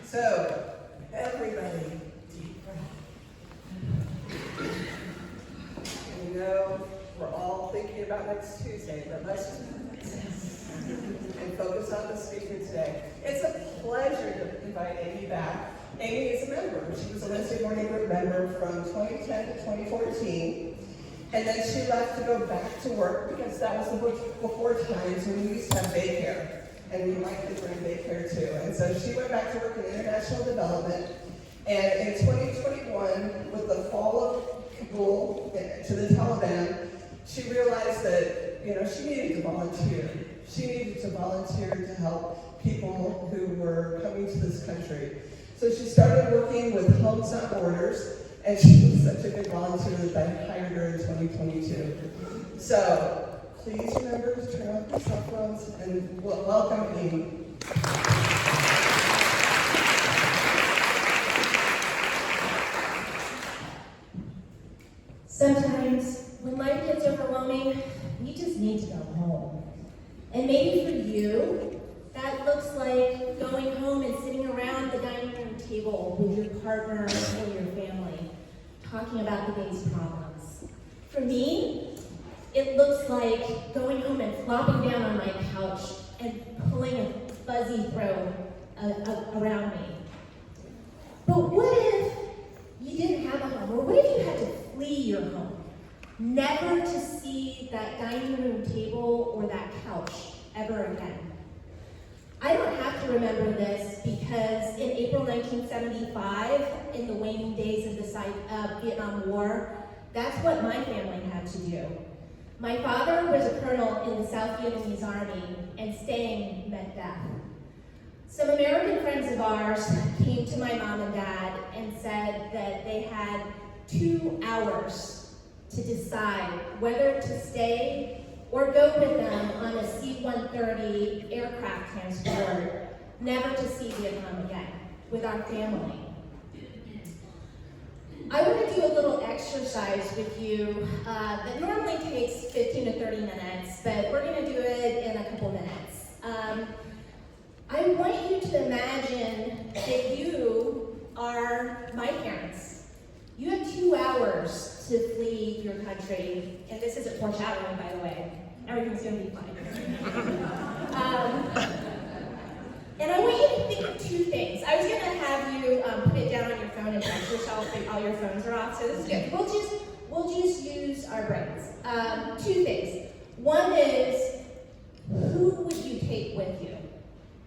So, everybody, deep breath. And you know, we're all thinking about next Tuesday, but let's just and focus on the speaker today. It's a pleasure to invite Amy back. Amy is a member. She was a Wednesday morning group member from 2010 to 2014. And then she left to go back to work because that was before times when we used to have daycare. And we liked to bring daycare too. And so she went back to work in international development. And in 2021, with the fall of Kabul to the Taliban, she realized that, she needed to volunteer. She needed to volunteer to help people who were coming to this country. So she started working with Homes Not Borders, and she was such a good volunteer that I hired her in 2022. So please remember to turn off your cell phones and welcome Amy. Sometimes, when life gets overwhelming, we just need to go home. And maybe for you, that looks like going home and sitting around the dining room table with your partner or your family, talking about the day's problems. For me, it looks like going home and flopping down on my couch and pulling a fuzzy throw around me. But what if you didn't have a home? Or what if you had to flee your home? Never to see that dining room table or that couch ever again. I don't have to remember this because in April 1975, in the waning days of the Vietnam War, that's what my family had to do. My father was a colonel in the South Vietnamese Army, and staying meant death. Some American friends of ours came to my mom and dad and said that they had 2 hours to decide whether to stay or go with them on a C-130 aircraft transport, never to see Vietnam again, with our family. I want to do a little exercise with you that normally takes 15 to 30 minutes, but we're going to do it in a couple minutes. I want you to imagine that you are my parents. You have 2 hours to flee your country, and this isn't foreshadowing, by the way. Everything's going to be fine. And I want you to think of 2 things. I was going to have you put it down on your phone and text yourself that all your phones are off, so this is good. We'll just use our brains. 2 things. One is, who would you take with you?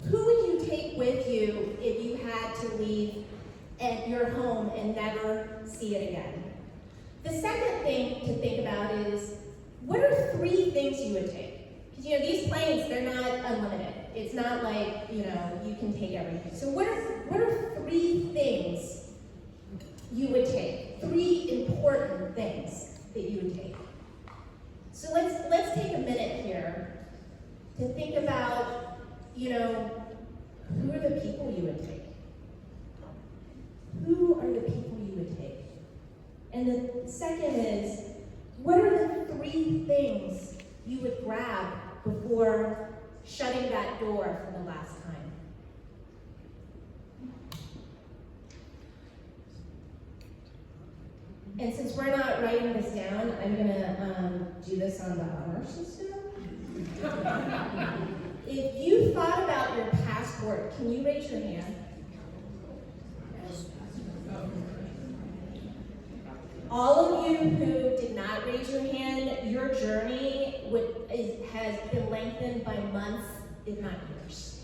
Who would you take with you if you had to leave at your home and never see it again? The second thing to think about is, what are 3 things you would take? Because these planes, they're not unlimited. It's not like, you can take everything. So what are 3 things you would take? 3 important things that you would take. So let's take a minute here to think about, who are the people you would take? Who are the people you would take? And the second is, what are the 3 things you would grab before shutting that door for the last time? And since we're not writing this down, I'm going to do this on the honor system. If you thought about your passport, can you raise your hand? All of you who did not raise your hand, your journey has been lengthened by months, if not years.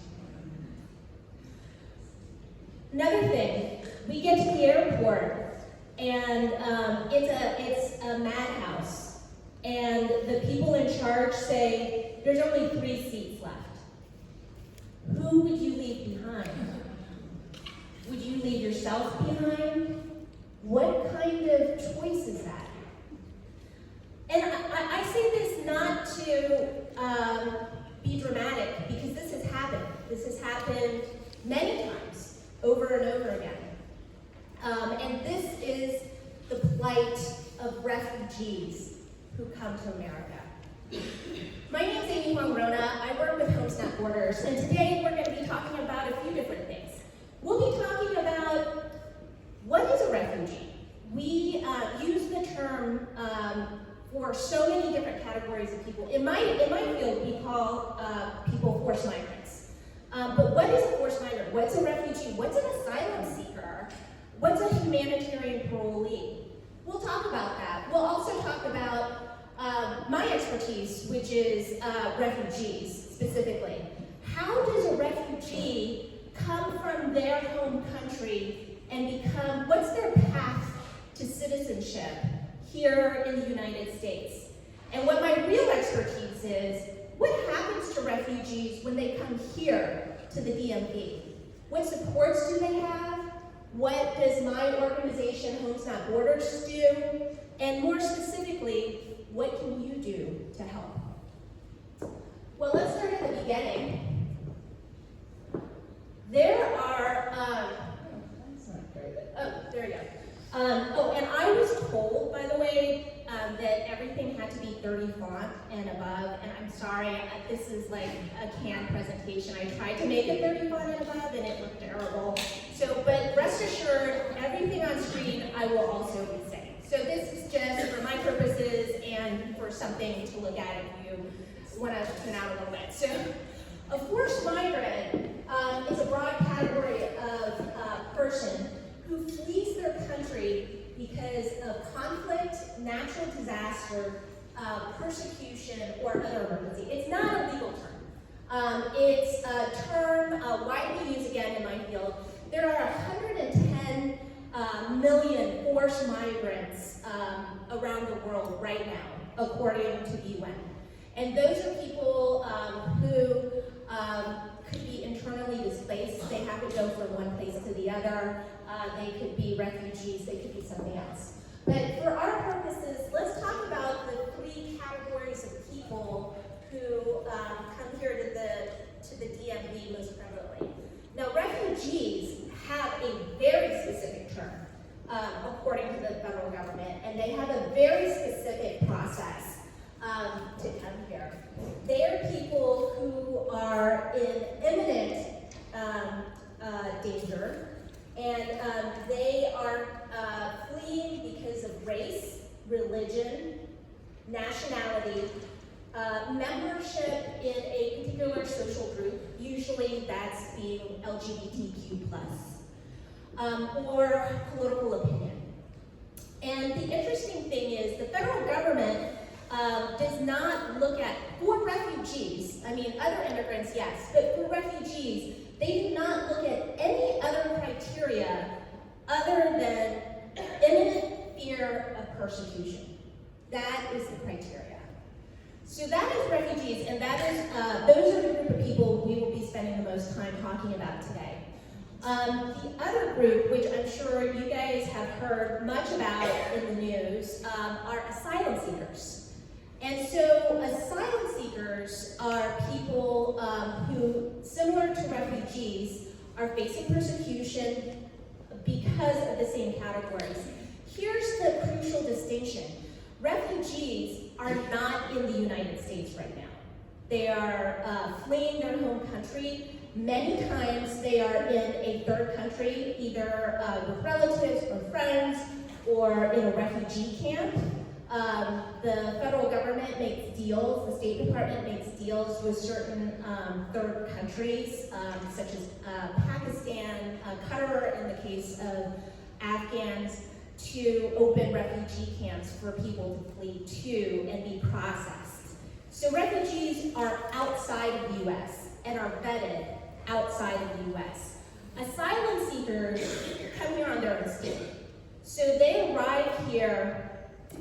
Another thing, we get to the airport, and it's a madhouse, and the people in charge say, there's only 3 seats left. Who would you leave behind? Would you leave yourself behind? What kind of choice is that? And I say this not to be dramatic, because this has happened. This has happened many times, over and over again. And this is the plight of refugees who come to America. My name is Amy Rona. I work with Homes Not Borders, and today we're going to be talking about a few different things. We'll be talking so many different categories of people. In my field, we call people forced migrants. But what is a forced migrant? What's a refugee? What's an asylum seeker? What's a humanitarian parolee? We'll talk about that. We'll also talk about my expertise, which is refugees specifically. How does a refugee come from their home country and become, what's their path to citizenship here in the United States? And what my real expertise is, what happens to refugees when they come here to the DMV? What supports do they have? What does my organization, Homes Not Borders, do? And more specifically, what can you do to help? Well, let's start at the beginning. There are, that's not very good. Oh, there we go. And I was told, by the way, that everything had to be 30 font and above, and I'm sorry, this is like a canned presentation. I tried to make it 30 font and above, and it looked terrible. So, but rest assured, everything on screen I will also be saying. So this is just for my purposes and for something to look at if you want to tune out a little bit. So, a forced migrant is a broad category of person who flees their country because of conflict, natural disaster, persecution, or other emergency. It's not a legal term. It's a term widely used again in my field. There are 110 million forced migrants around the world right now, according to the UN. And those are people who could be internally displaced. They have to go from one place to the other. They could be refugees. They could be something else. But for our purposes, let's talk about the three categories of people who come here to the DMV most prevalently. Now, refugees have a very specific term, according to the federal government, and they have a very specific process to come here. They are people who are in imminent danger, and they are fleeing because of race, religion, nationality, membership in a particular social group, usually that's being LGBTQ+, or political opinion. And the interesting thing is the federal government does not look at, for refugees, I mean other immigrants, yes, but for refugees, they do not look at any other criteria other than imminent fear of persecution. That is the criteria. So that is refugees, and that is those are the group of people we will be spending the most time talking about today. The other group, which I'm sure you guys have heard much about in the news, are asylum seekers. And so asylum seekers are people who, similar to refugees, are facing persecution because of the same categories. Here's the crucial distinction. Refugees are not in the United States right now. They are fleeing their home country. Many times they are in a third country, either with relatives or friends, or in a refugee camp. The federal government makes deals, the State Department makes deals with certain third countries, such as Pakistan, Qatar in the case of Afghans, to open refugee camps for people to flee to and be processed. So refugees are outside of the U.S. and are vetted outside of the U.S. Asylum seekers come here on their own state. So they arrive here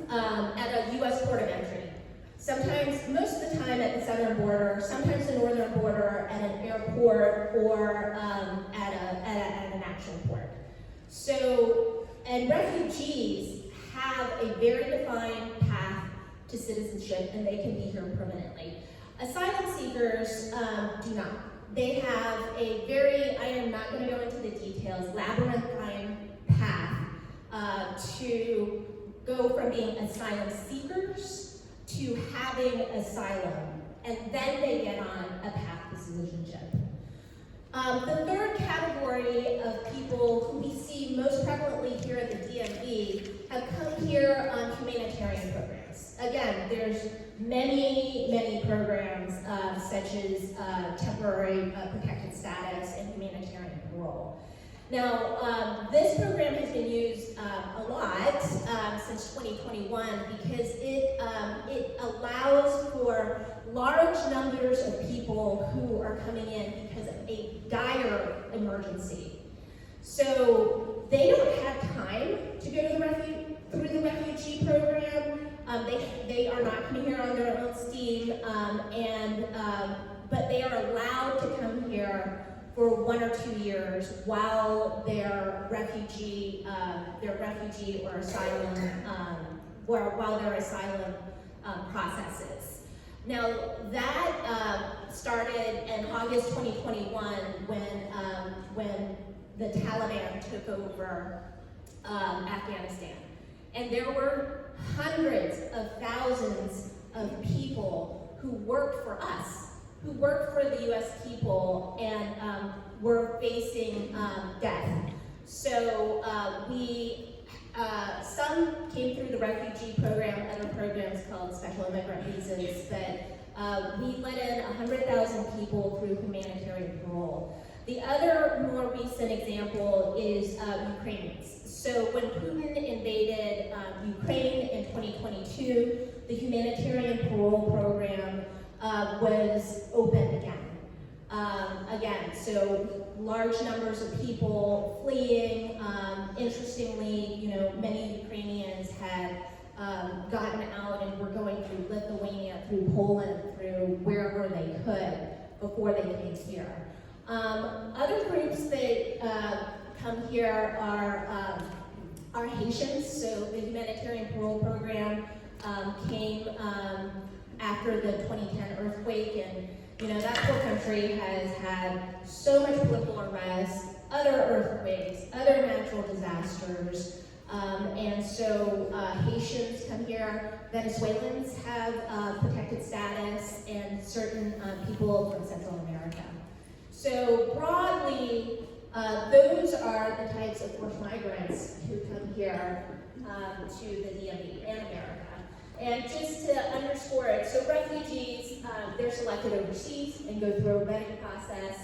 at a U.S. port of entry. Sometimes, most of the time at the southern border, sometimes the northern border at an airport or at an actual port. So, and refugees have a very defined path to citizenship, and they can be here permanently. Asylum seekers do not. They have a very, I am not going to go into the details, labyrinthine path to go from being asylum seekers to having asylum, and then they get on a path to citizenship. The third category of people who we see most prevalently here at the DMV have come here on humanitarian programs. Again, is temporary protected status and humanitarian parole. Now, this program has been used a lot since 2021 because it allows for large numbers of people who are coming in because of a dire emergency. So they don't have time to go to through the refugee program. They are not coming here on their own steam, but they are allowed to come here for 1 or 2 years while their refugee or asylum, while their asylum processes. Now that started in August 2021 when the Taliban took over Afghanistan, and there were hundreds of thousands of people who worked for us, who worked for the U.S. people, and were facing death. So some came through the refugee program, other programs called special immigrant visas, but we let in 100,000 people through humanitarian parole. The other more recent example is Ukrainians. So when Putin invaded Ukraine in 2022, the humanitarian parole program was opened again. So large numbers of people fleeing. Interestingly, many Ukrainians had gotten out and were going through Lithuania, through Poland, through wherever they could before they came here. Other groups that come here are Haitians. So the humanitarian parole program came after the 2010 earthquake, and that poor country has had so much political unrest, other earthquakes, other natural disasters, and so Haitians come here. Venezuelans have protected status, and certain people from Central America. So broadly, those are the types of forced migrants who come here to the DMV and America. And just to underscore it, so refugees, they're selected overseas and go through a vetting process.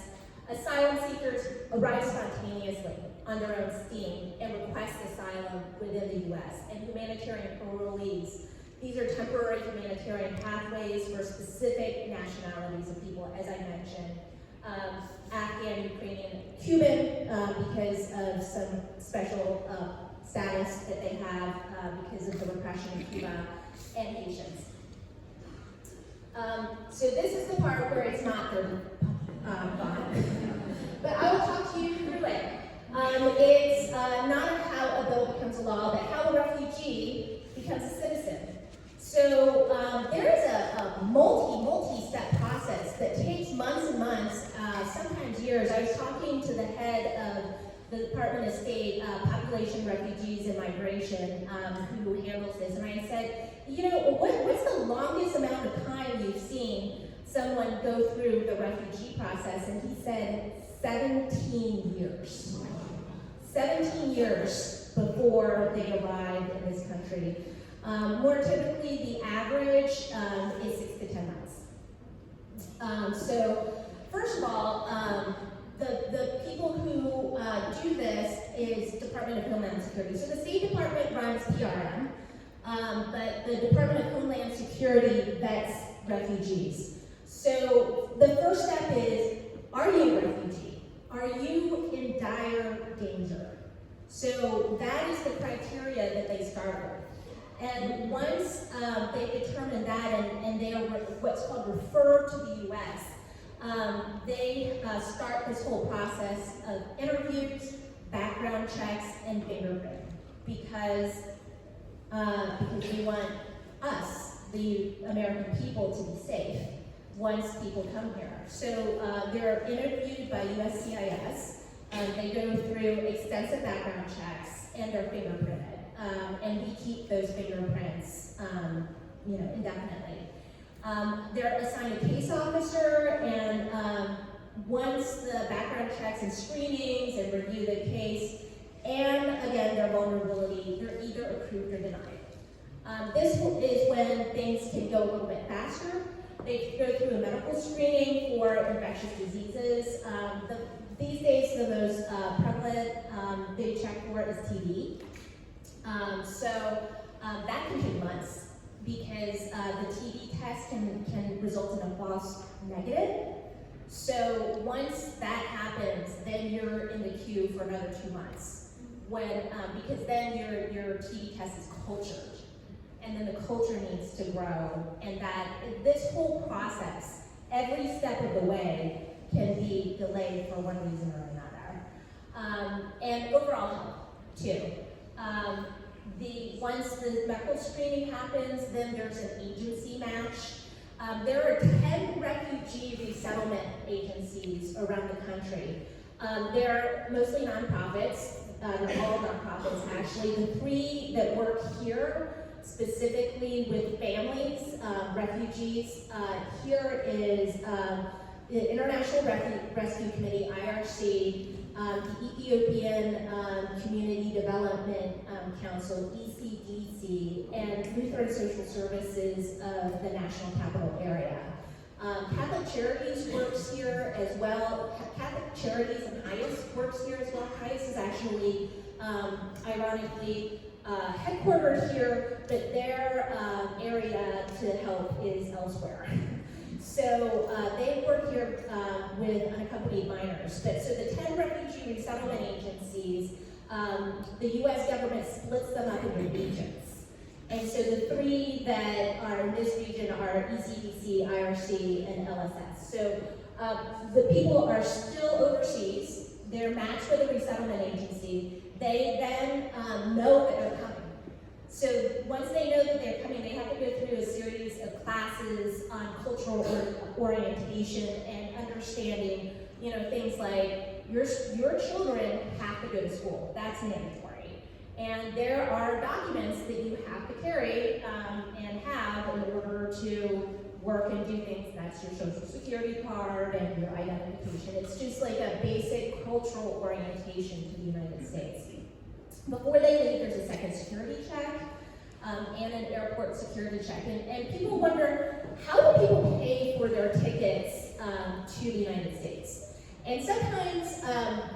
Asylum seekers arrive spontaneously on their own steam and request asylum within the U.S. And humanitarian parolees, these are temporary humanitarian pathways for specific nationalities of people, as I mentioned. Afghan, Ukrainian, Cuban, because of some special status that they have because of the repression in Cuba, and Haitians. So this is the part where it's not the fun. But I will talk to you through it. It's not how a bill becomes a law, but how a refugee becomes a citizen. So there is a multi-step process that takes months and months, sometimes years. I was talking to the head of the Department of State Population, Refugees, and Migration, who handles this, and I said, what's the longest amount of time you've seen someone go through the refugee process? And he said 17 years. 17 years before they arrived in this country. More typically, the average is 6 to 10 months. So, first of all, the people who do this is Department of Homeland Security. So the State Department runs PRM, but the Department of Homeland Security vets refugees. So the first step is, are you a refugee? Are you in dire danger? So that is the criteria that they start with. And once they determine that and they are what's called referred to the U.S., they start this whole process of interviews, background checks, and fingerprinting because we want us, the American people, to be safe once people come here. So they're interviewed by USCIS. They go through extensive background checks, and they're fingerprinted. And we keep those fingerprints, indefinitely. They're assigned a case officer, and once the background checks and screenings and review the case, and again, their vulnerability, they're either approved or denied. This is when things can go a little bit faster. They go through a medical screening for infectious diseases. These days, the most prevalent they check for is TB. That can take months because the TB test can result in a false negative. So once that happens, then you're in the queue for another 2 months. Because then your TB test is cultured, and then the culture needs to grow, and this whole process, every step of the way, can be delayed for one reason or another. And overall health, too. Once the medical screening happens, then there's an agency match. There are 10 refugee resettlement agencies around the country. They're mostly nonprofits. They're all nonprofits, actually. The 3 that work here specifically with families, refugees, here is the International Rescue Committee, IRC, the Ethiopian Community Development Council, ECDC, and Lutheran Social Services of the National Capital Area. Catholic Charities works here as well. Catholic Charities and HIAS works here as well. HIAS is actually, ironically, headquartered here, but their area to help is elsewhere. So they work here with unaccompanied minors. So the 10 refugee resettlement agencies, the U.S. government splits them up into regions. And so the 3 that are in this region are ECDC, IRC, and LSS. So the people are still overseas. They're matched with a resettlement agency. They then know that they're coming. So once they know that they're coming, they have to go through a series of classes on cultural orientation and understanding, things like your children have to go to school. That's mandatory. And there are documents that you have to carry and have in order to work and do things. That's your social security card and your identification. It's just like a basic cultural orientation to the United States. Before they leave, there's a second security check and an airport security check. And people wonder, how do people pay for their tickets to the United States? And sometimes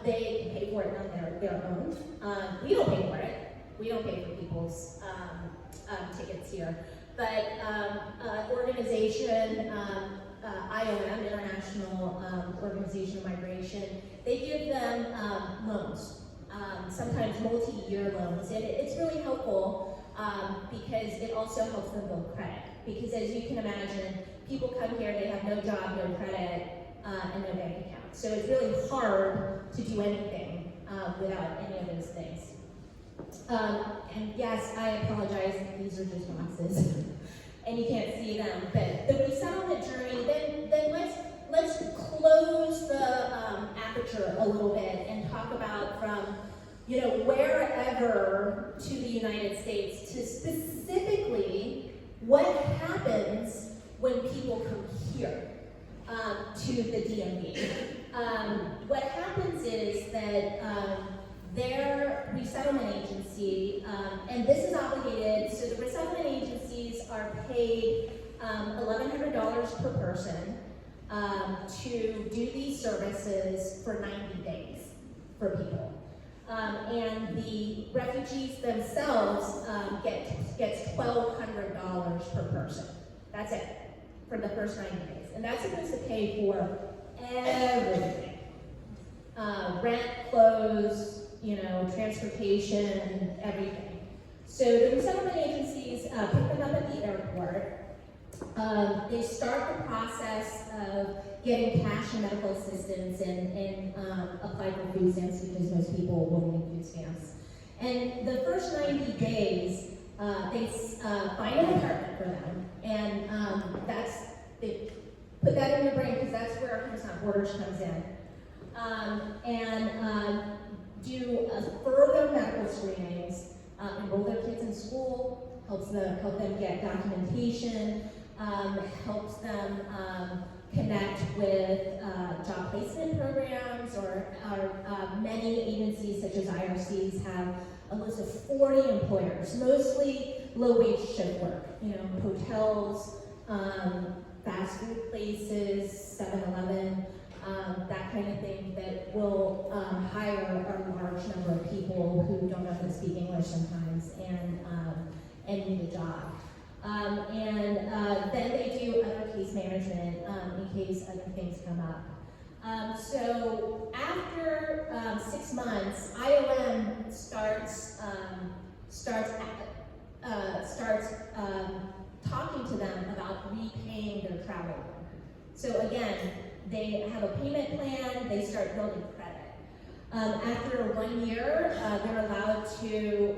they can pay for it on their own. We don't pay for it. We don't pay for people's tickets here. But organization, IOM, International Organization of Migration, they give them loans. Sometimes multi-year loans, and it's really helpful because it also helps them build credit. Because as you can imagine, people come here, they have no job, no credit, and no bank account. So it's really hard to do anything without any of those things. And yes, I apologize, these are just boxes, and you can't see them. But the resettlement journey, then let's close the aperture a little bit and talk about from wherever to the United States to specifically what happens when people come here to the DMV. What happens is that their resettlement agency, and this is obligated, so the resettlement agencies are paid $1,100 per person to do these services for 90 days for people. And the refugees themselves gets $1,200 per person. That's it, for the first 90 days. And that's supposed to pay for everything. Rent, clothes, transportation, everything. So the resettlement agencies pick them up at the airport. They start the process of getting cash and medical assistance and apply for food stamps because most people will need food stamps. And the first 90 days, they find an apartment for them, and they put that in your brain because that's where Homes Not Borders comes in. Do further medical screenings, enroll their kids in school, help them get documentation, helps them connect with job placement programs, or many agencies such as IRCs have a list of 40 employers, mostly low-wage shift work, hotels, fast food places, 7-Eleven, that kind of thing, that will hire a large number of people who don't know how to speak English sometimes and need a job. Then they do other case management in case other things come up. So after 6 months, IOM starts talking to them about repaying their travel loan. So again, they have a payment plan, they start building credit. After 1 year, they're allowed to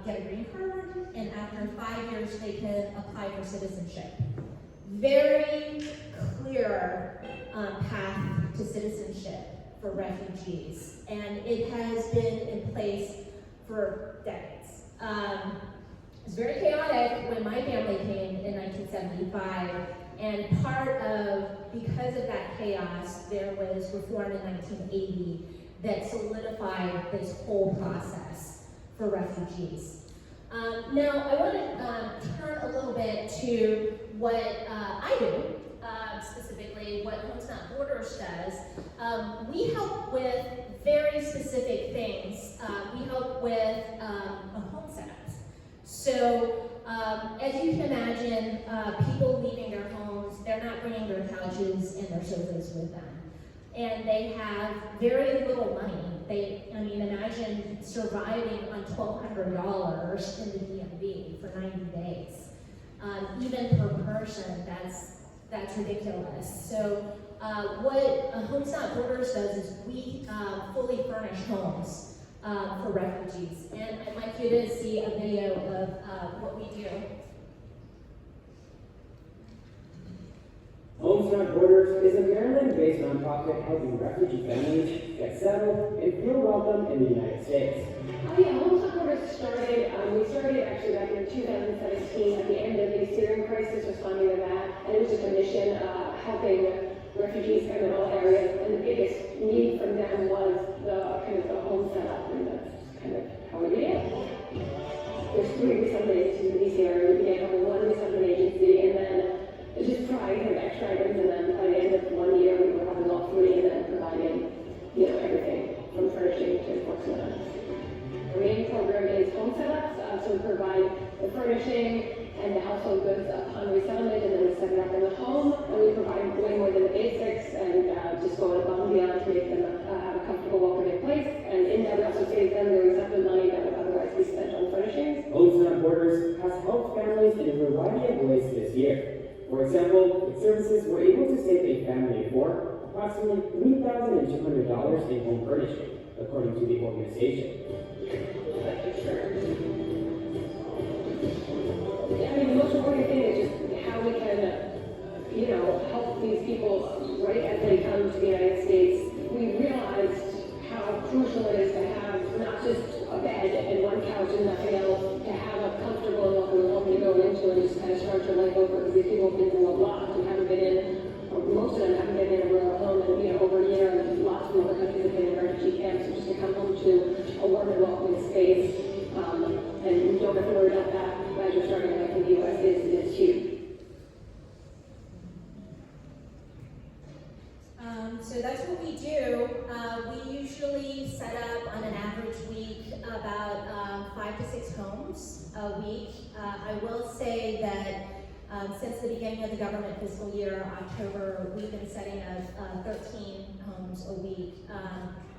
get a green card, and after 5 years, they can apply for citizenship. Very clear path to citizenship for refugees, and it has been in place for decades. It was very chaotic when my family came in 1975, and because of that chaos, there was reform in 1980 that solidified this whole process for refugees. Now, I want to turn a little bit to what I do, specifically what Homes Not Borders does. We help with very specific things. We help with a home setup. So, as you can imagine, people leaving their homes, they're not bringing their couches and their sofas with them. And they have very little money. Imagine surviving on $1,200 in the DMV for 90 days. Even per person, that's ridiculous. So what Homes Not Borders does is we fully furnish homes for refugees. And I'd like you to see a video of what we do. Homes Not Borders is a Maryland-based nonprofit helping refugee families get settled and feel welcome in the United States. Homes Not Borders started, we started actually back in 2017 at the end of the Syrian crisis, responding to that, and it was just a mission helping refugees come in all areas, and the biggest need from them was the home setup, and that's kind of how we began. There's 3 resettlement agencies in the DC area. We began having 1 resettlement agency, and then just trying kind of extra items, and then by the end of 1 year, we were having all 3, and then providing, everything from furnishing to enforcement. Our main program is home setups, so we provide the furnishing and the household goods upon resettlement, and then we set it up in the home, and we provide way more than the basics, and just go above and beyond to make them have a comfortable, welcoming place, and in that we also save them the resettlement money that would otherwise be spent on furnishings. Homes Not Borders has helped families in a variety of ways this year. For example, its services were able to save a family of 4 approximately $3,200 in home furnishing, according to the organization. The most important thing is just how we can, help these people right as they come to the United States. We realized how crucial it is to have not just a bed and 1 couch and nothing else, to have a comfortable and welcoming home to go into and just kind of start your life over, because these people have been through a lot and haven't been in, or most of them haven't been in a real home in over a year, and lots of other countries have been in refugee camps, so just to come home to a warm and welcoming space, and you don't have to worry about that as you're starting life in the U.S. is huge. So that's what we do. We usually set up on an average week about 5 to 6 homes a week. I will say that since the beginning of the government fiscal year, October, we've been setting up 13 homes a week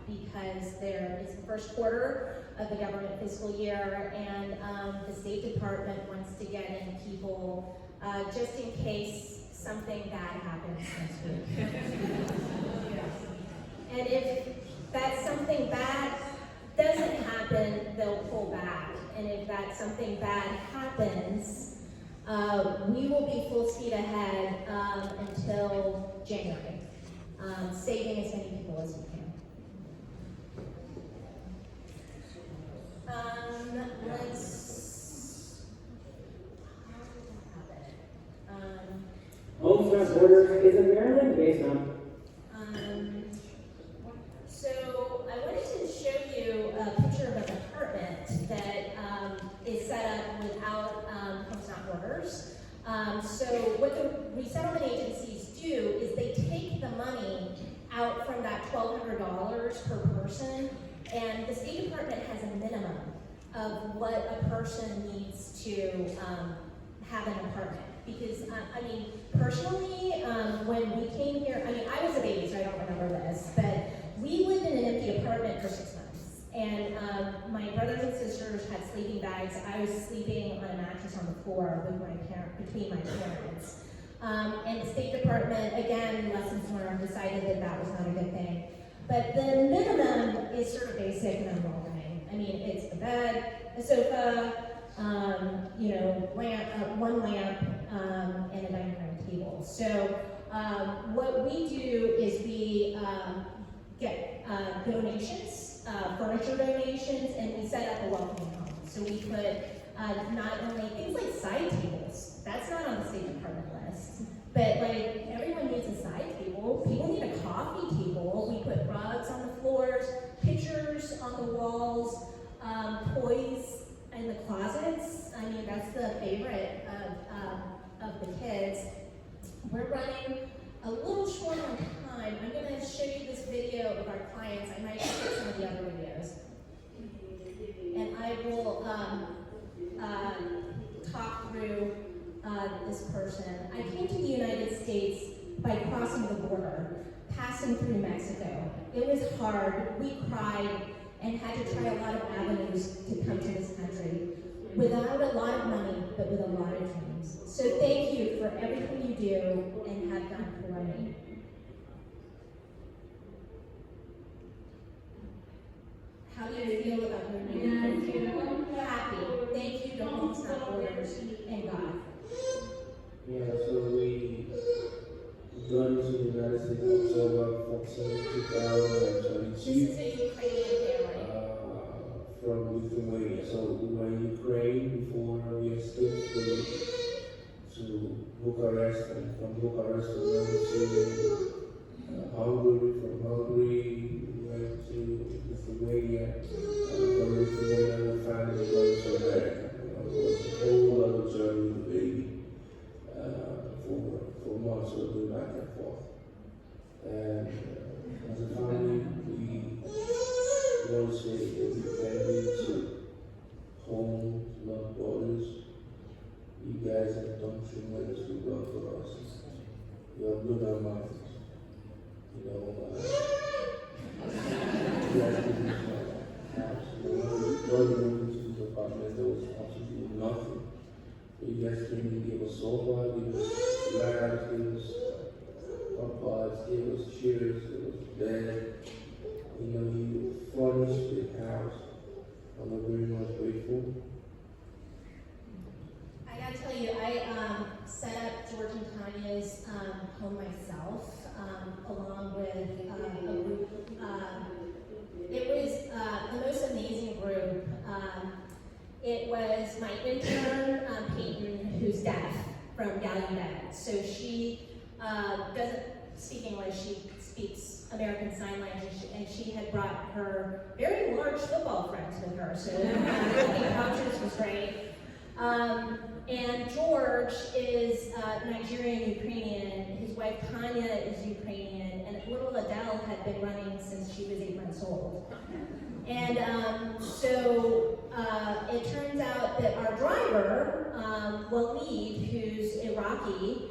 because there is the first quarter of the government fiscal year, and the State Department wants to get in people just in case something bad happens next week. And if that something bad doesn't happen, they'll pull back. And if that something bad happens, we will be full speed ahead until January, saving as many people as we can. Homes Not Borders is a Maryland-based nonprofit. So I wanted to show you a picture of an apartment that is set up without Homes Not Borders. So what the resettlement agencies do is they take the money out from that $1,200 per person, and the State Department has a minimum of what a person needs to have an apartment. Because, I mean, personally, when we came here, I mean, I was a baby, so I don't remember this, but we lived in an empty apartment for 6 months. And my brothers and sisters had sleeping bags. I was sleeping on a mattress on the floor with between my parents. And the State Department, again, lessons learned, decided that that was not a good thing. But the minimum is sort of basic and unwelcoming. I mean, it's the bed, the sofa, one lamp, and a dining room table. So what we do is we get donations, furniture donations, and we set up a welcoming home. So we put not only things like side tables, that's not on the State Department list, but like everyone needs a side table. People need a coffee table. We put rugs on the floors, pictures on the walls, toys in the closets. I mean, that's the favorite of the kids. We're running a little short on time. I'm going to show you this video of our clients. I might show some of the other videos. And I will talk through this person. I came to the United States by crossing the border, passing through Mexico. It was hard. We cried and had to try a lot of avenues to come to this country without a lot of money, but with a lot of dreams. So thank you for everything you do and have done for me. How do you feel about your new country? Happy. Thank you to Home Stop Borders and God. Yeah, so we joined to the United States October 14, 2022. This is a Ukrainian family. From Lithuania. So we were in Ukraine before we escaped to Bucharest, and from Bucharest we went to Hungary. From Hungary we went to Lithuania, and from Lithuania we finally went to America. It was a whole other journey with the baby. For months we'll do back and forth. And as a family, we want to say independent to home, not borders. You guys have done tremendously well for us. You have blown our minds. You know, you guys did this house. When we moved into this apartment, there was absolutely nothing. You guys came and gave us sofa, gave us lamps, gave us pods, gave us chairs, gave us bed. You know, you furnished the house. I'm very much grateful. I gotta tell you, I set up George and Tanya's home myself, along with a group. It was the most amazing group. It was my intern, Peyton, who's deaf, from Gallaudet. So she doesn't speak English, she speaks American Sign Language, and she had brought her very large football friends with her, so the vouchers was great. And George is Nigerian Ukrainian, his wife Tanya is Ukrainian, and little Adele had been running since she was 8 months old. And so it turns out that our driver, Waleed, who's Iraqi,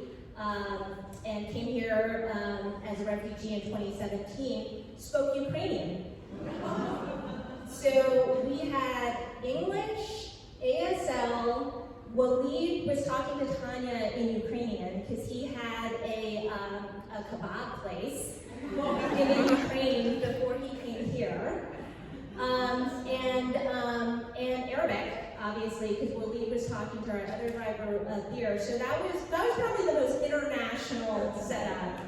and came here as a refugee in 2017, spoke Ukrainian. So we had English, ASL, Waleed was talking to Tanya in Ukrainian because he had a kebab place in Ukraine before he came here. And Arabic, obviously, because Waleed was talking to our other driver here. So that was probably the most international setup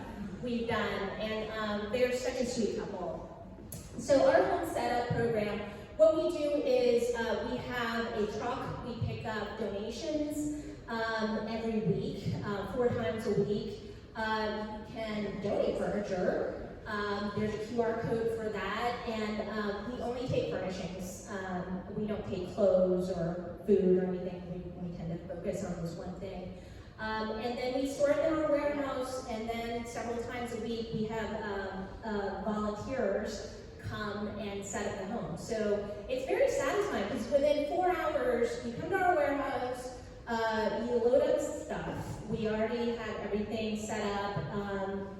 we've done, and they're such a sweet couple. So our home setup program, what we do is we have a truck. We pick up donations every week, 4 times a week. You can donate furniture. There's a QR code for that, and we only take furnishings. We don't take clothes or food or anything. We tend to focus on this one thing. And then we store them in our warehouse, and then several times a week we have volunteers come and set up the home. So it's very satisfying because within 4 hours, you come to our warehouse, you load up stuff. We already have everything set up,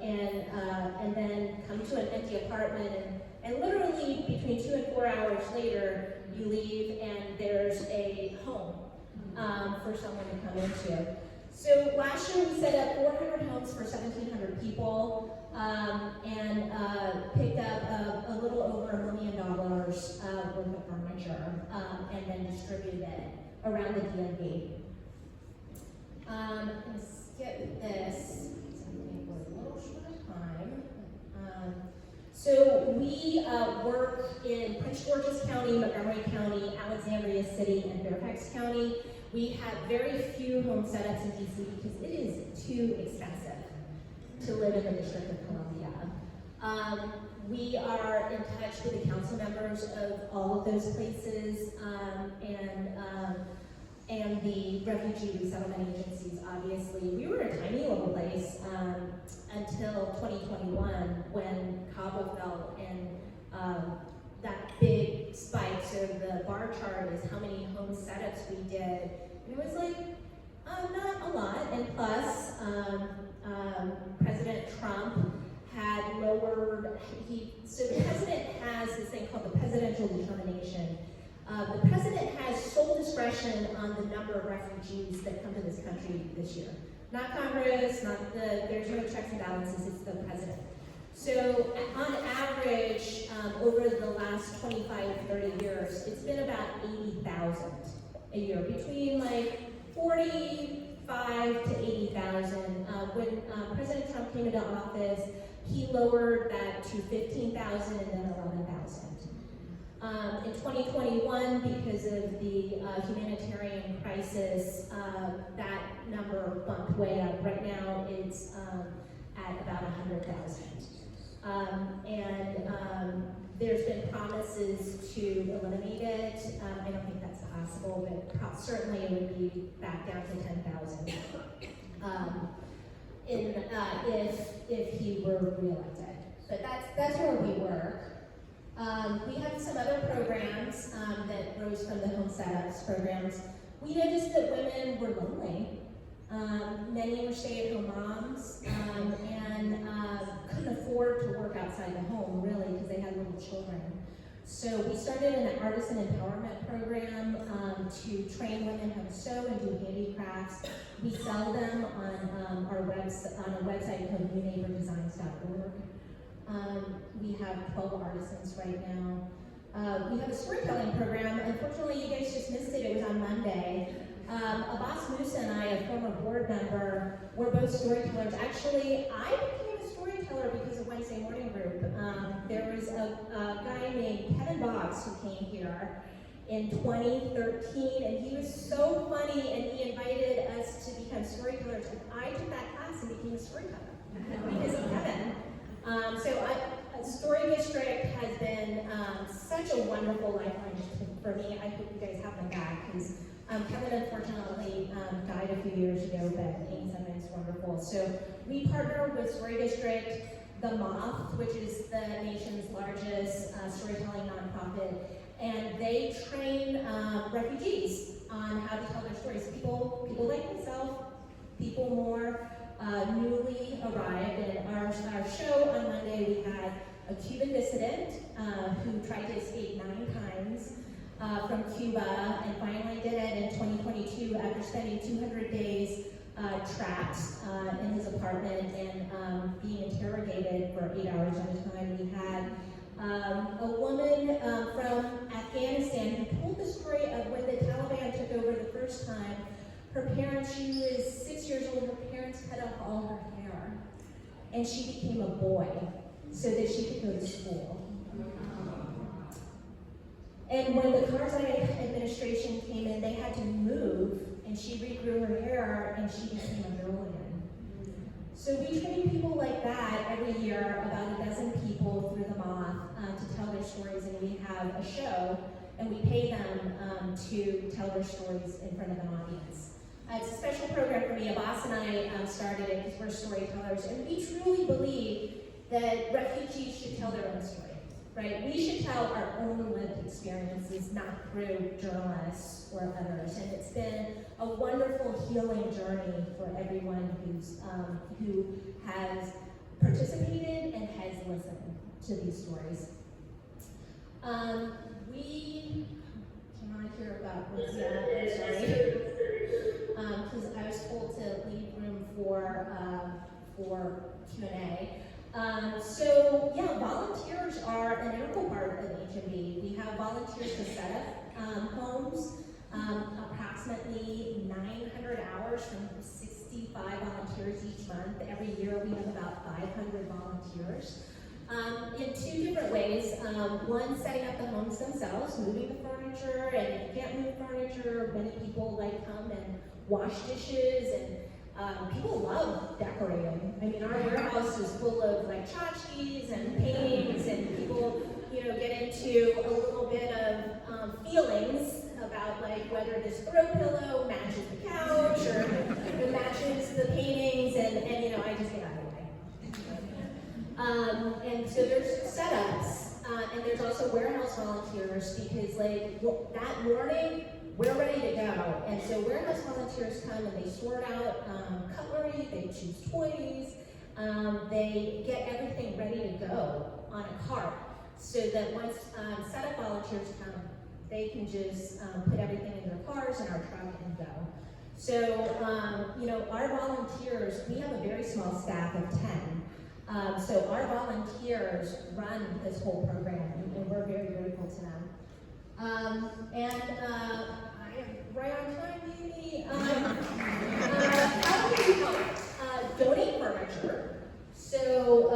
and then come to an empty apartment, and literally between 2 and 4 hours later, you leave and there's a home for someone to come into. So last year we set up 400 homes for 1,700 people, and picked up a little over $1 million worth of furniture, and then distributed it around the DMV. I'm going to skip this because I think we're a little short of time. So we work in Prince George's County, Montgomery County, Alexandria City, and Fairfax County. We have very few home setups in DC because it is too expensive to live in the District of Columbia. We are in touch with the council members of all of those places, and the refugee resettlement agencies, obviously. We were a tiny little place until 2021 when Cabo fell, and that big spike. So the bar chart is how many home setups we did. And it was like, not a lot. And plus, President Trump had lowered, so the president has this thing called the presidential determination. The president has sole discretion on the number of refugees that come to this country this year. Not Congress, there's no checks and balances, it's the president. So on average, over the last 25, 30 years, it's been about 80,000 a year, between like 45 to 80,000. When President Trump came into office, he lowered that to 15,000 and then 11,000. In 2021, because of the humanitarian crisis, that number bumped way up. Right now, it's at about 100,000. There's been promises to eliminate it. I don't think that's possible, but certainly it would be back down to 10,000 if he were reelected. But that's where we work. We have some other programs that rose from the home setups programs. We noticed that women were lonely. Many were stay-at-home moms and couldn't afford to work outside the home, really, because they had little children. So we started an artisan empowerment program to train women how to sew and do handicrafts. We sell them on a website called newneighbordesigns.org. We have 12 artisans right now. We have a storytelling program. Unfortunately, you guys just missed it. It was on Monday. Abbas Musa and I, a former board member, were both storytellers. Actually, I became a storyteller because of Wednesday Morning Group. There was a guy named Kevin Boggs who came here in 2013, and he was so funny, and he invited us to become storytellers. And I took that class and became a storyteller because of Kevin. Story District has been such a wonderful lifeline for me. I hope you guys have them back, because Kevin unfortunately died a few years ago, but Amy Sundman's wonderful. So we partner with Story District, The Moth, which is the nation's largest storytelling nonprofit, and they train refugees on how to tell their stories. People like myself, people more newly arrived. And our show on Monday, we had a Cuban dissident who tried to escape 9 times from Cuba and finally did it in 2022 after spending 200 days trapped in his apartment and being interrogated for 8 hours at a time. We had a woman from Afghanistan who told the story of when the Taliban took over the first time. Her parents, she was 6 years old, her parents cut off all her hair, and she became a boy so that she could go to school. And when the Karzai administration came in, they had to move, and she regrew her hair, and she became a girl again. So we train people like that every year, about 12 people through the Moth to tell their stories, and we have a show, and we pay them to tell their stories in front of an audience. It's a special program for me. A boss and I started it because we're storytellers, and we truly believe that refugees should tell their own story, right? We should tell our own lived experiences, not through journalists or others. And it's been a wonderful healing journey for everyone who has participated and has listened to these stories. We cannot hear about Rosetta, I'm sorry. Because I was told to leave room for Q&A. So yeah, volunteers are an integral part of HMB. We have volunteers to set up homes, approximately 900 hours from 65 volunteers each month. Every year we have about 500 volunteers. In two different ways. One, setting up the homes themselves, moving the furniture, and if you can't move furniture, many people come and wash dishes, and people love decorating. I mean, our warehouse is full of tchotchkes and paintings, and people, get into a little bit of feelings about whether this throw pillow matches the couch or it matches the paintings, and I just get out of the way. And so there's setups, and there's also warehouse volunteers because that morning, we're ready to go. And so warehouse volunteers come and they sort out cutlery, they choose toys, they get everything ready to go on a cart so that once setup volunteers come, they can just put everything in their cars and our truck and go. So, our volunteers, we have a very small staff of 10. So our volunteers run this whole program, and we're very grateful to them. I am right on time, Amy. How do we help? Donate furniture. So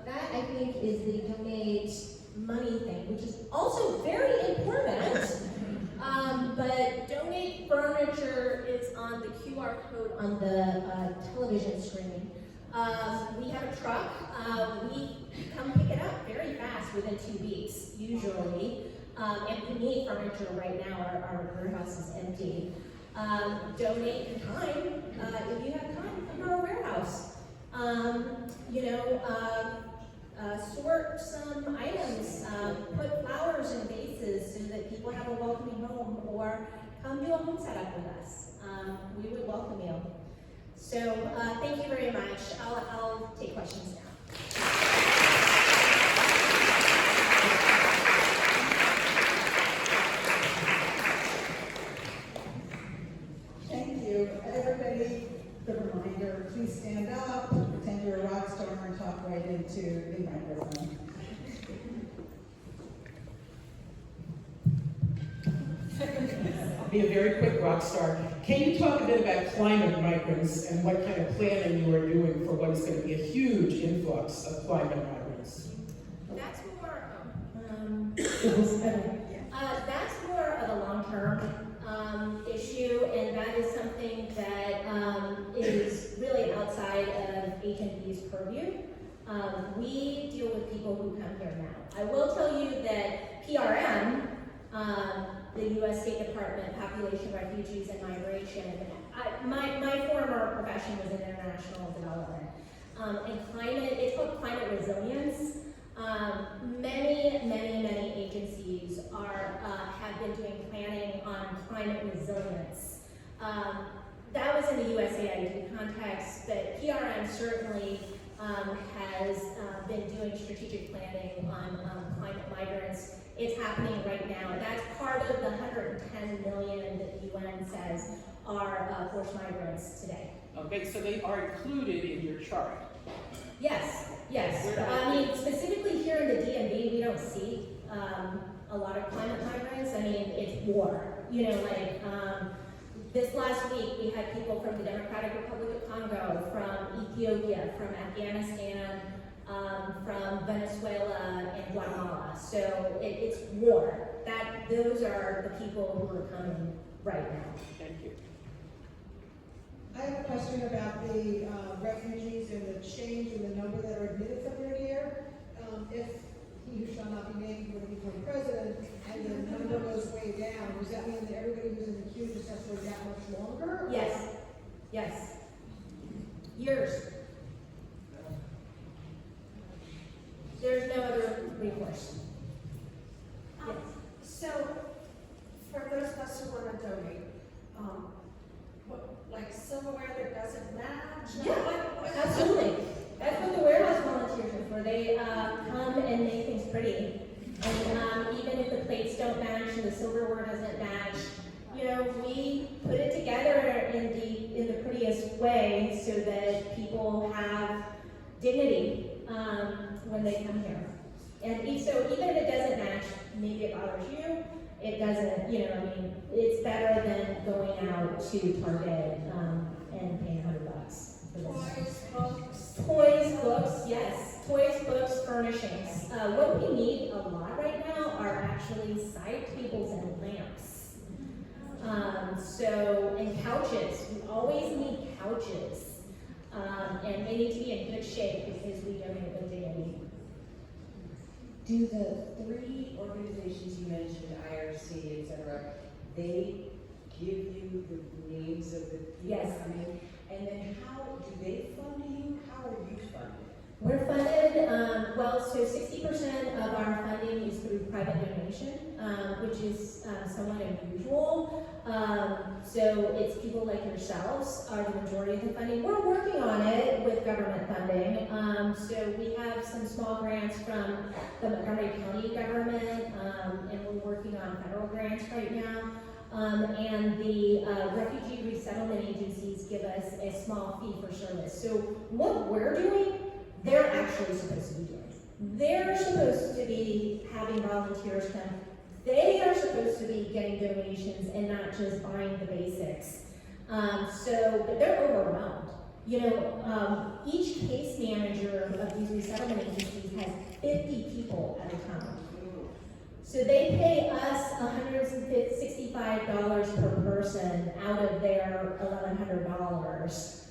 that I think is the donate money thing, which is also very important. But donate furniture is on the QR code on the television screen. We have a truck. We come pick it up very fast, within 2 weeks, usually. And we need furniture right now. Our warehouse is empty. Donate your time. If you have time, come to our warehouse. Sort some items. Put flowers in vases so that people have a welcoming home, or come do a home setup with us. We would welcome you. So thank you very much. I'll take questions now. Thank you. Everybody, the reminder, please stand up, pretend you're a rock star, and talk right into the microphone. I'll be a very quick rock star. Can you talk a bit about climate migrants and what kind of planning you are doing for what is going to be a huge influx of climate migrants? That's more. That's more of a long-term issue, and that is something that is really outside of HMB's purview. We deal with people who come here now. I will tell you that PRM, the U.S. State Department, Population, Refugees, and Migration, my former profession was in international development. And climate, it's called climate resilience. Many agencies have been doing planning on climate resilience. That was in the USAID context, but PRM certainly has been doing strategic planning on climate migrants. It's happening right now. That's part of the 110 million that the UN says are forced migrants today. Okay, so they are included in your chart. Yes. I mean, specifically here in the DMV, we don't see a lot of climate migrants. I mean, it's war. This last week, we had people from the Democratic Republic of Congo, from Ethiopia, from Afghanistan, from Venezuela and Guatemala. So it's war. Those are the people who are coming right now. Thank you. I have a question about the refugees and the change in the number that are admitted from year to year. If he who shall not be named will become president and the number goes way down, does that mean that everybody who's in the queue just has to wait that much longer? Yes. Yes. Years. There's no other recourse. Yes. So, for those of us who want to donate, like silverware that doesn't match? Yeah, absolutely. That's what the warehouse volunteers are for. They come and make things pretty. And even if the plates don't match and the silverware doesn't match, you know, we put it together in the prettiest way so that people have dignity when they come here. And so even if it doesn't match, maybe it bothers you, it doesn't, you know, I mean, it's better than going out to Target and paying $100 for this. Toys, books. Toys, books, yes. Toys, books, furnishings. What we need a lot right now are actually side tables and lamps. And couches. We always need couches. And they need to be in good shape because we donate with dignity. Do the three organizations you mentioned, IRC, et cetera, they give you the names of the people Yes. coming? And then how do they fund you? How are you funded? We're funded, so 60% of our funding is through private donation, which is somewhat unusual. So it's people like yourselves are the majority of the funding. We're working on it with government funding. So we have some small grants from the Montgomery County government, and we're working on federal grants right now. And the refugee resettlement agencies give us a small fee for service. So what we're doing, they're actually supposed to be doing. They're supposed to be having volunteers come. They are supposed to be getting donations and not just buying the basics. But they're overwhelmed. You know, each case manager of these resettlement agencies has 50 people at a time. So they pay us $165 per person out of their $1,100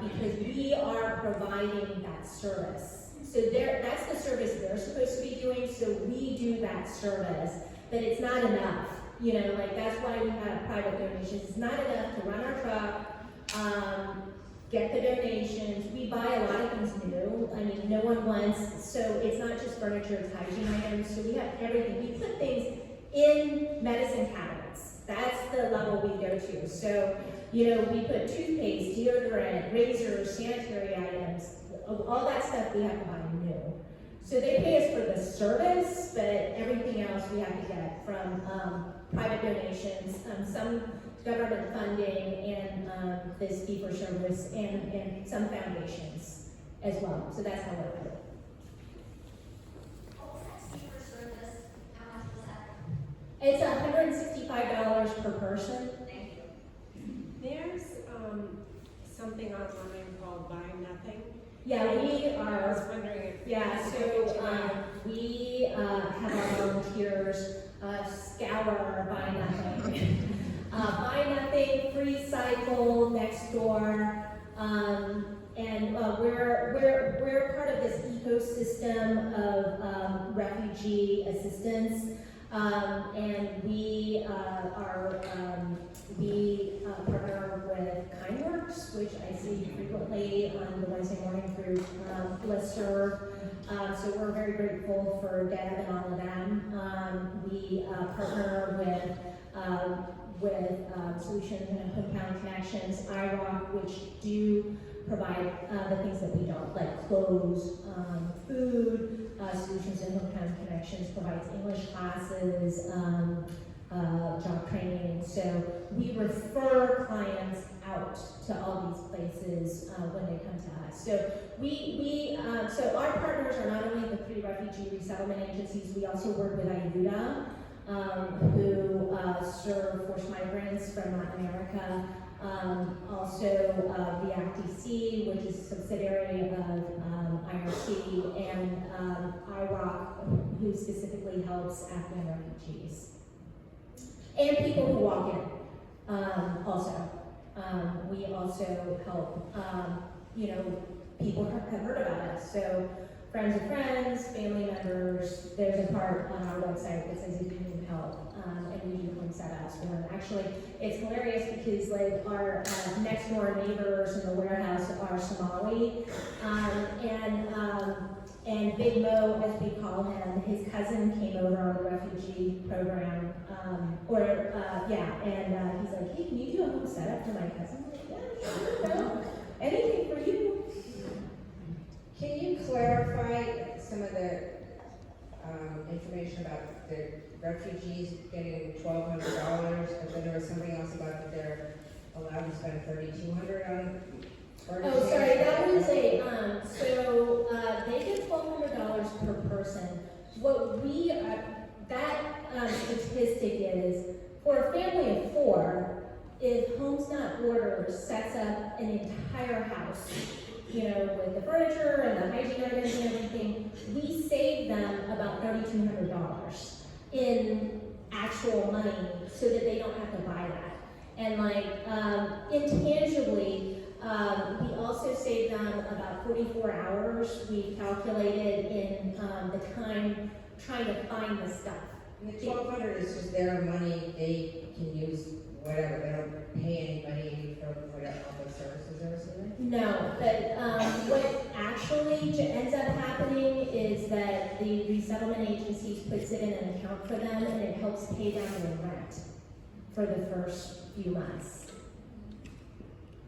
because we are providing that service. So that's the service they're supposed to be doing, so we do that service, but it's not enough. You know, like that's why we have private donations. It's not enough to run our truck, get the donations. We buy a lot of things new. I mean, no one wants, so it's not just furniture, it's hygiene items. So we have everything. We put things in medicine cabinets. That's the level we go to. So, you know, we put toothpaste, deodorant, razors, sanitary items, all that stuff we have to buy new. So they pay us for the service, but everything else we have to get from private donations, some government funding, and this fee for service, and some foundations as well. So that's how we're funded. What was that fee for service? How much was that? It's $165 per person. Thank you. There's something online called Buy Nothing. Yeah, we I was are. wondering if Yeah, so we have our volunteers scour Buy Nothing. Buy Nothing, Free Cycle, Next Door, and we're part of this ecosystem of refugee assistance, and we partner with KindWorks, which I see frequently on the Wednesday morning group listserv. So we're very grateful for Deb and all of them. We partner with Solutions and Hometown Connections, IROC, which do provide the things that we don't, like clothes, food. Solutions and Hometown Connections provides English classes, job training. So we refer clients out to all these places when they come to us. So so our partners are not only the 3 refugee resettlement agencies, we also work with IUDA, who serve forced migrants from Latin America. Also the ACTC, which is a subsidiary of IRC, and IROC, who specifically helps Afghan refugees. And people who walk in, also. We also help, people have heard about us. So friends of friends, family members. There's a part on our website that says if you need help, and we do home setups for them. Actually, it's hilarious because like our next door neighbors in the warehouse are Somali, and Big Mo, as we call him, his cousin came over on the refugee program, and he's like, hey, can you do a home setup for my cousin? I'm like, yeah, sure, no, anything for you. Can you clarify some of the information about the refugees getting $1,200, but then there was something else about that they're allowed to spend $3,200 on? Oh, sorry, that was they get $1,200 per person. What we, that statistic is, for a family of 4, if Homes Not Borders sets up an entire house, with the furniture and the hygiene items and everything, we save them about $3,200 in actual money so that they don't have to buy that. And intangibly, we also save them about 44 hours, we calculated, in the time trying to find the stuff. And the $1,200 is just their money, they can use whatever, they don't pay anybody for whatever public services or something? No, but what actually ends up happening is that the resettlement agencies puts it in an account for them, and it helps pay down their rent for the first few months.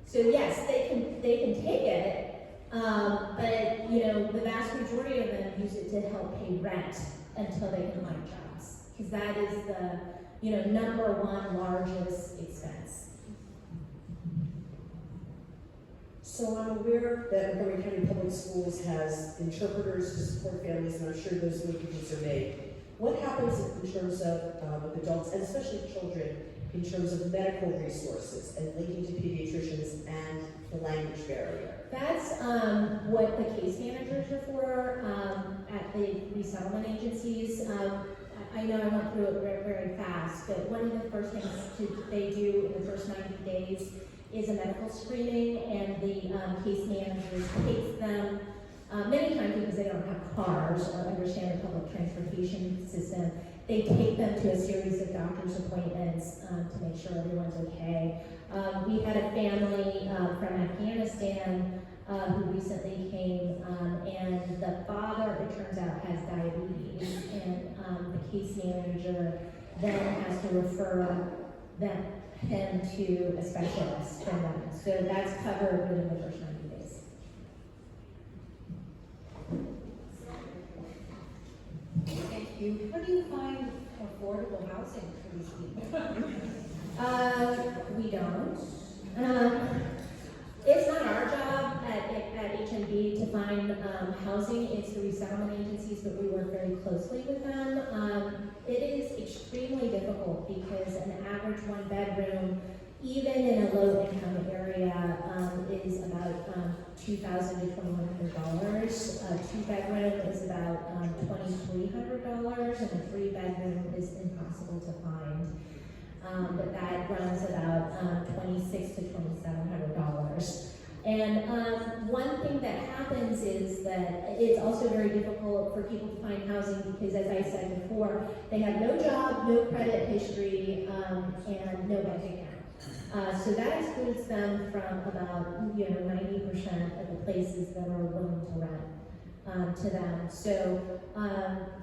So yes, they can take it, but the vast majority of them use it to help pay rent until they can find jobs, because that is the number one largest expense. So I'm aware that Montgomery County Public Schools has interpreters to support families, and I'm sure those linkages are made. What happens in terms of with adults, and especially children, in terms of medical resources and linking to pediatricians and the language barrier? That's what the case managers are for at the resettlement agencies. I know I went through it very, very fast, but one of the first things they do in the first 90 days is a medical screening, and the case managers take them many times because they don't have cars or understand the public transportation system. They take them to a series of doctor's appointments to make sure everyone's okay. We had a family from Afghanistan who recently came, and the father, it turns out, has diabetes, and the case manager then has to refer him to a specialist for them. So that's covered within the first 90 days. Thank you. How do you find affordable housing for these people? We don't. It's not our job at HMB to find housing. It's the resettlement agencies, but we work very closely with them. It is extremely difficult because an average 1-bedroom, even in a low-income area, is about $2,000 to $2,100. A 2-bedroom is about $2,300, and a 3-bedroom is impossible to find. But that runs about $2,600 to $2,700. And one thing that happens is that it's also very difficult for people to find housing because, as I said before, they have no job, no credit history, and no bank account. So that excludes them from about 90% of the places that are willing to rent to them. So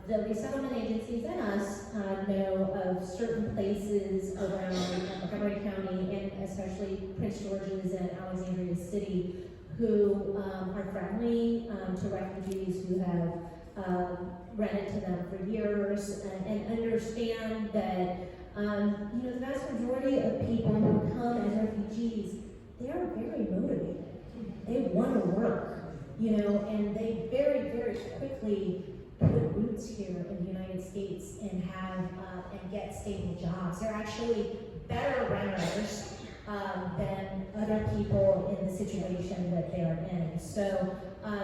the resettlement agencies and us know of certain places around Montgomery County, and especially Prince George's and Alexandria City, who are friendly to refugees who have rented to them for years, and understand that the vast majority of people who come as refugees, they are very motivated. They want to work. And they very, very quickly put roots here in the United States and have and get stable jobs. They're actually better renters than other people in the situation that they are in. So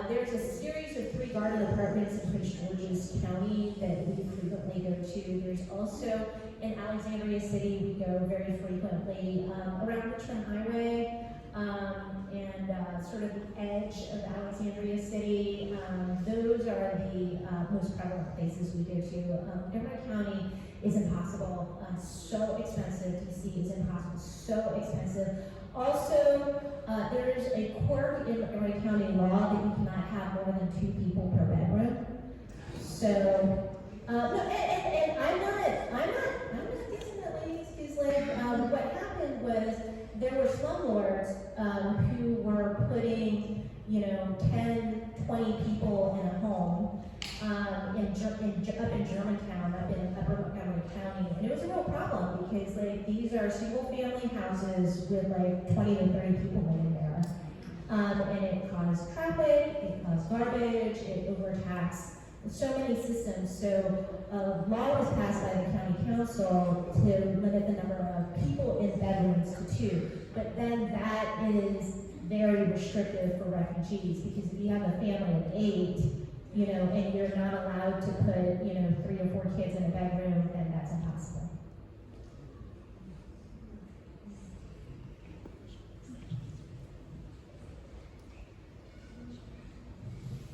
there's a series of 3 garden apartments in Prince George's County that we frequently go to. There's also in Alexandria City, we go very frequently around Richmond Highway. and sort of the edge of Alexandria City. Those are the most prevalent places we go to. Montgomery County is impossible, so expensive. DC is impossible, so expensive. Also, there's a quirk in Montgomery County law that you cannot have more than 2 people per bedroom. So, no, and I'm not dissing that, ladies, because what happened was there were slumlords who were putting, 10, 20 people in a home up in Germantown, up in Upper Montgomery County, and it was a real problem because these are single-family houses with 20 to 30 people living there, and it caused traffic, it caused garbage, it overtaxed so many systems. So a law was passed by the county council to limit the number of people in bedrooms to 2. But then that is very restrictive for refugees because if you have a family of 8, and you're not allowed to put, 3 or 4 kids in a bedroom, then that's impossible.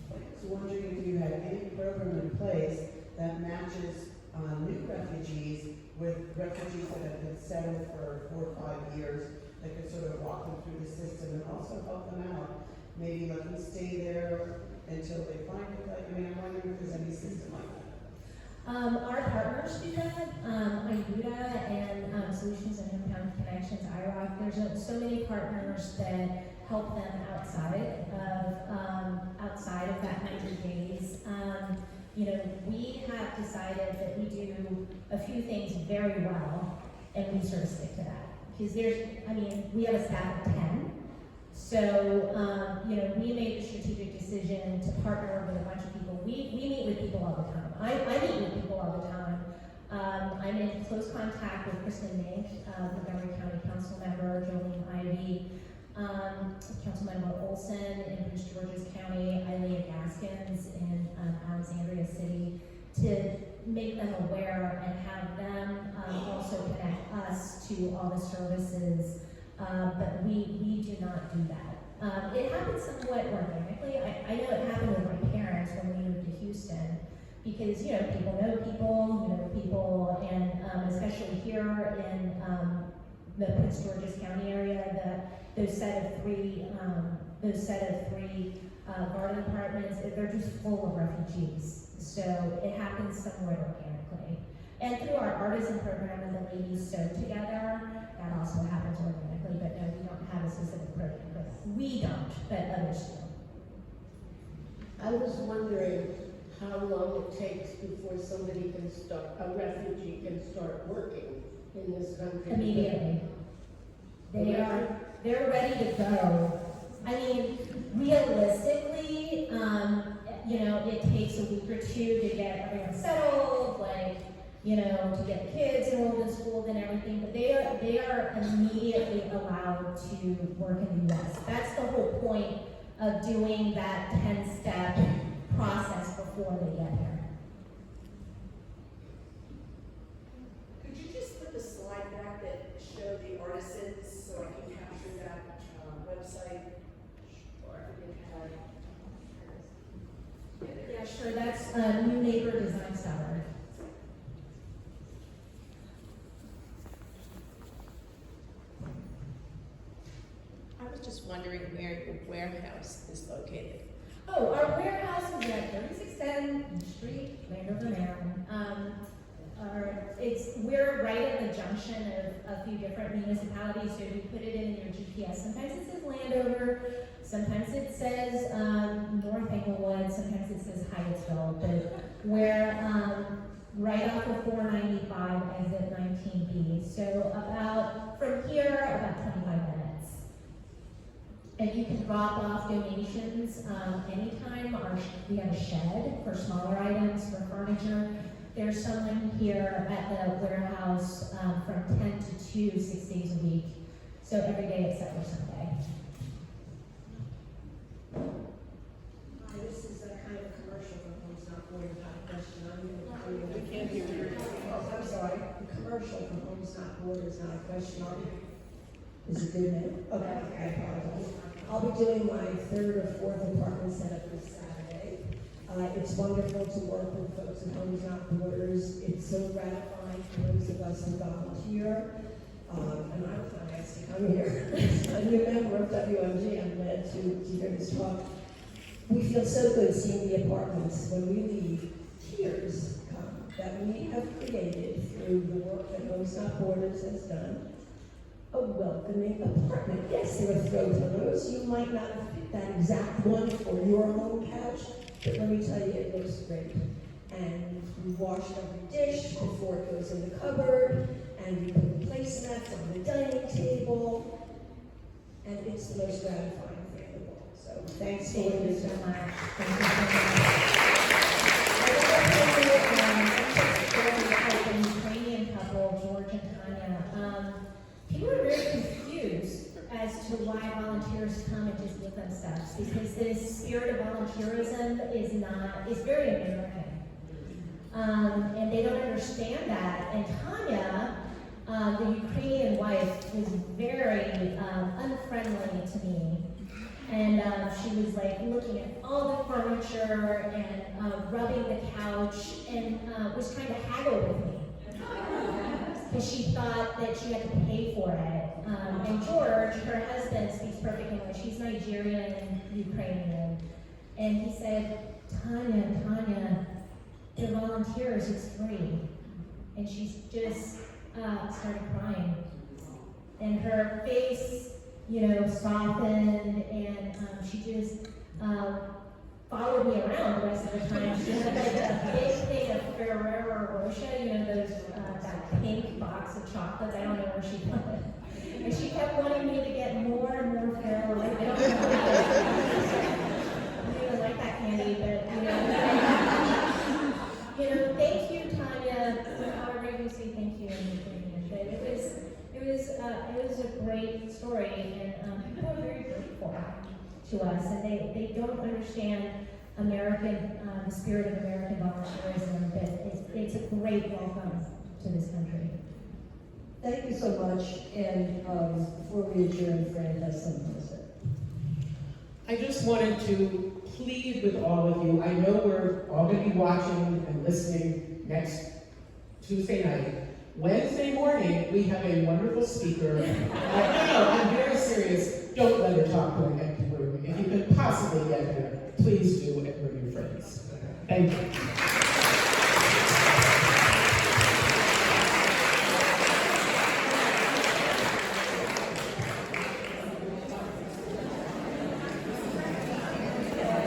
I was wondering if you had any program in place that matches new refugees with refugees that have been settled for 4 or 5 years, that could sort of walk them through the system and also help them out. Maybe let them stay there until they find it. I'm wondering if there's any system like that. Our partners do that, IUDA and Solutions and Hometown Connections, IROC. There's so many partners that help them outside of that 90 days. We have decided that we do a few things very well, and we sort of stick to that. Because we have a staff of 10. So, we made the strategic decision to partner with a bunch of people. We meet with people all the time. I meet with people all the time. I'm in close contact with Kristen Mink, Montgomery County Council member, Jolene Ivey, Councilmember Olson in Prince George's County, Eileen Gaskins in Alexandria City, to make them aware and have them also connect us to all the services. But we do not do that. It happened somewhat organically. I know it happened with my parents when we moved to Houston, because people know people, and especially here in the Prince George's County area, those set of three garden apartments, they're just full of refugees. So it happens somewhat organically. And through our artisan program and the ladies sew together, that also happens organically, but no, we don't have a specific program for that. We don't, but others do. I was wondering how long it takes before a refugee can start working in this country. Immediately. They're ready to go. Realistically, it takes a week or 2 to get everyone settled, to get kids enrolled in school and everything, but they are immediately allowed to work in the U.S. That's the whole point of doing that 10-step process before they get here. Could you just put the slide back that show the artisans so I can capture that website? Or I can Yeah, sure. That's New Neighbor Design Center. I was just wondering where your warehouse is located. Oh, our warehouse is at 3610 Main Street, Landover, Maryland. We're right at the junction of a few different municipalities, so if you put it in your GPS, sometimes it says Landover, sometimes it says North Englewood, sometimes it says Hyattsville, but we're right off of 495 exit 19B. So from here, about 25 minutes. And you can drop off donations anytime. We have a shed for smaller items, for furniture. There's someone here at the warehouse from 10 to 2, 6 days a week. So every day except for Sunday. This is a kind of a commercial for Homes Not Borders, not a question. We can't hear you. Oh, I'm sorry. A commercial for Homes Not Borders, not a question. Is it good now? Okay, I apologize. I'll be doing my third or fourth apartment setup this Saturday. It's wonderful to work with folks at Homes Not Borders. It's so gratifying for those of us who volunteer. And I was not asked to come here. I'm a new member of WMG. I'm glad to hear this talk. We feel so good seeing the apartments. When we leave, tears come that we have created through the work that Homes Not Borders has done. A welcoming apartment. Yes, there are throw pillows. You might not have picked that exact one for your home couch, but let me tell you, it looks great. And we wash every dish before it goes in the cupboard, and we put the placemats on the dining table, and it's the most gratifying thing in the world. So thanks for this so much. Thank you so much. An Ukrainian couple, George and Tanya. People are very confused as to why volunteers come and just give them stuff, because this spirit of volunteerism is very American. And they don't understand that. And Tanya, the Ukrainian wife, was very unfriendly to me. And she was like looking at all the furniture and rubbing the couch and was trying to haggle with me. Because she thought that she had to pay for it. And George, her husband, speaks perfect English. He's Nigerian and Ukrainian. And he said, Tanya, they're volunteers, it's free. And she's just started crying. And her face, softened, and she just followed me around the rest of the time. She had like a big thing of Ferrero Rocher, those that pink box of chocolates. I don't know where she got it. And she kept wanting me to get more and more Ferrero Rocher. I don't even like that candy, but thank you, Tanya. However you say thank you in Ukrainian. But it was a great story, and people are very grateful to us, and they don't understand the spirit of American volunteerism, but it's a great welcome to this country. Thank you so much. And before we adjourn, Fran has something to say. I just wanted to plead with all of you. I know we're all going to be watching and listening next Tuesday night. Wednesday morning, we have a wonderful speaker. I'm very serious. Don't let her talk to an empty room. If you can possibly get her, please do, and bring your friends. Thank you.